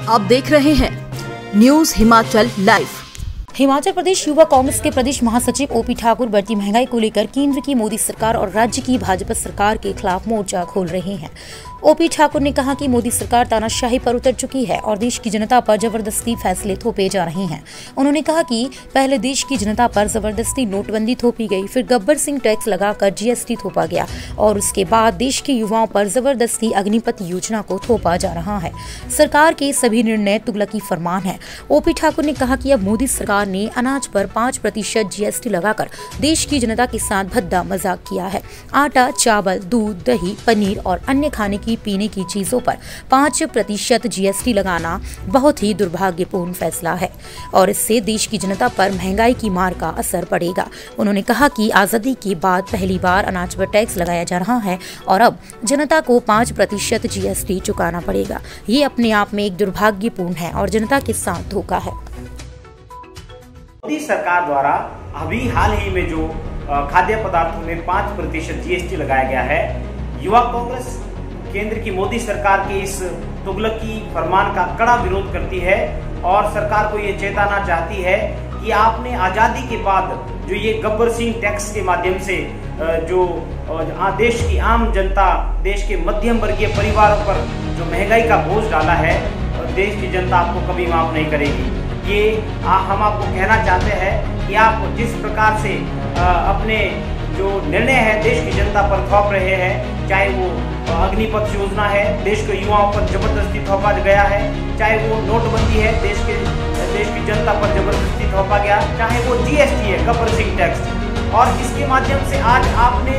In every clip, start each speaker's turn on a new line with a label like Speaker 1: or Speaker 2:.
Speaker 1: आप देख रहे हैं न्यूज हिमाचल लाइव।
Speaker 2: हिमाचल प्रदेश युवा कांग्रेस के प्रदेश महासचिव ओपी ठाकुर बढ़ती महंगाई को लेकर केंद्र की मोदी सरकार और राज्य की भाजपा सरकार के खिलाफ मोर्चा खोल रहे हैं। ओपी ठाकुर ने कहा कि मोदी सरकार तानाशाही पर उतर चुकी है और देश की जनता पर जबरदस्ती फैसले थोपे जा रहे हैं। उन्होंने कहा कि पहले देश की जनता पर जबरदस्ती नोटबंदी थोपी गई, फिर गब्बर सिंह टैक्स लगाकर जीएसटी थोपा गया और उसके बाद देश के युवाओं पर जबरदस्ती अग्निपथ योजना को थोपा जा रहा है। सरकार के सभी निर्णय तुगलकी फरमान है। ओपी ठाकुर ने कहा कि अब मोदी सरकार ने अनाज पर 5% जीएसटी लगाकर देश की जनता के साथ भद्दा मजाक किया है। आटा, चावल, दूध, दही, पनीर और अन्य खाने की पीने की चीजों पर 5% जीएसटी लगाना बहुत ही दुर्भाग्यपूर्ण फैसला है और इससे देश की जनता पर महंगाई की मार का असर पड़ेगा। उन्होंने कहा कि आजादी के बाद पहली बार अनाज पर टैक्स लगाया जा रहा है और अब जनता को 5% जीएसटी चुकाना पड़ेगा। ये अपने आप में एक दुर्भाग्यपूर्ण है और जनता के साथ धोखा है।
Speaker 3: मोदी सरकार द्वारा अभी हाल ही में जो खाद्य पदार्थों में 5% जीएसटी लगाया गया है, युवा कांग्रेस केंद्र की मोदी सरकार के इस तुगलकी फरमान का कड़ा विरोध करती है और सरकार को ये चेताना चाहती है कि आपने आजादी के बाद जो ये गब्बर सिंह टैक्स के माध्यम से जो देश की आम जनता, देश के मध्यम वर्गीय परिवारों पर जो महंगाई का बोझ डाला है, देश की जनता आपको कभी माफ नहीं करेगी। ये हम आपको कहना चाहते हैं कि आप जिस प्रकार से अपने जो निर्णय है देश की जनता पर थोप रहे हैं, चाहे वो अग्निपथ योजना है, देश के युवाओं पर जबरदस्ती थोपा गया है, चाहे वो नोटबंदी है, देश की जनता पर जबरदस्ती थोपा गया, चाहे वो जीएसटी है, गब्बर सिंह टैक्स, और इसके माध्यम से आज आपने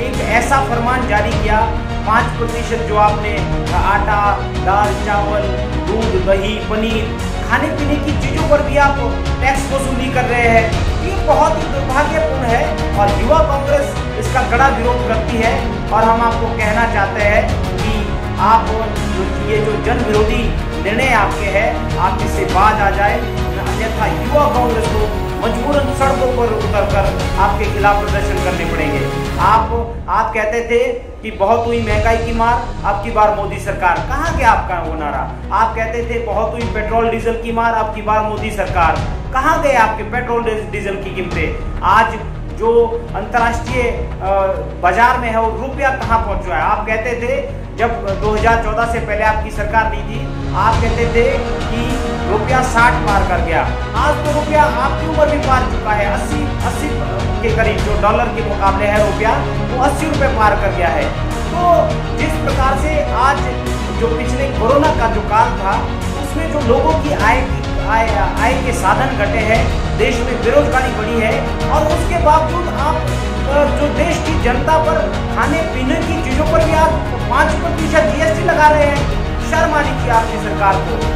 Speaker 3: एक ऐसा फरमान जारी किया 5% जो आपने आटा, दाल, चावल, दूध, दही, पनीर, खाने पीने की चीजों पर भी आप टैक्स वसूली कर रहे हैं। ये बहुत ही दुर्भाग्यपूर्ण है और युवा कांग्रेस इसका कड़ा विरोध करती है और हम आपको कहना चाहते हैं कि आप ये जो जन विरोधी निर्णय आपके हैं, आप इससे बाज आ जाए, अन्यथा युवा कांग्रेस को मजबूरन सड़कों पर उतरकर आपके खिलाफ प्रदर्शन करने पड़ेंगे। आप कहते थे कि बहुत हुई महंगाई की मार, अब की बार मोदी सरकार। कहाँ गया आपका वो नारा? आप कहते थे बहुत हुई पेट्रोल डीजल की मार, अब की बार मोदी सरकार। कहाँ गए आपके पेट्रोल डीजल की कीमतें? आज जो अंतर्राष्ट्रीय बाजार में है वो रुपया कहाँ पहुंच रहा है? आप कहते थे जब 2014 से पहले आपकी सरकार नहीं थी, आप कहते थे कि रुपया 60 पार कर गया। आज तो रुपया आपकी उम्र भी पार चुका है, 80 के करीब जो डॉलर के मुकाबले है रुपया, वो 80 रुपये पार कर गया है। तो जिस प्रकार से आज जो पिछले कोरोना का जो काल था, उसमें जो लोगों की आय के साधन घटे हैं, देश में बेरोजगारी बढ़ी है और उसके बावजूद आप जो देश की जनता पर खाने पीने की चीजों पर भी आप 5% जीएसटी लगा रहे हैं। शर्म आनी चाहिए आपकी सरकार को।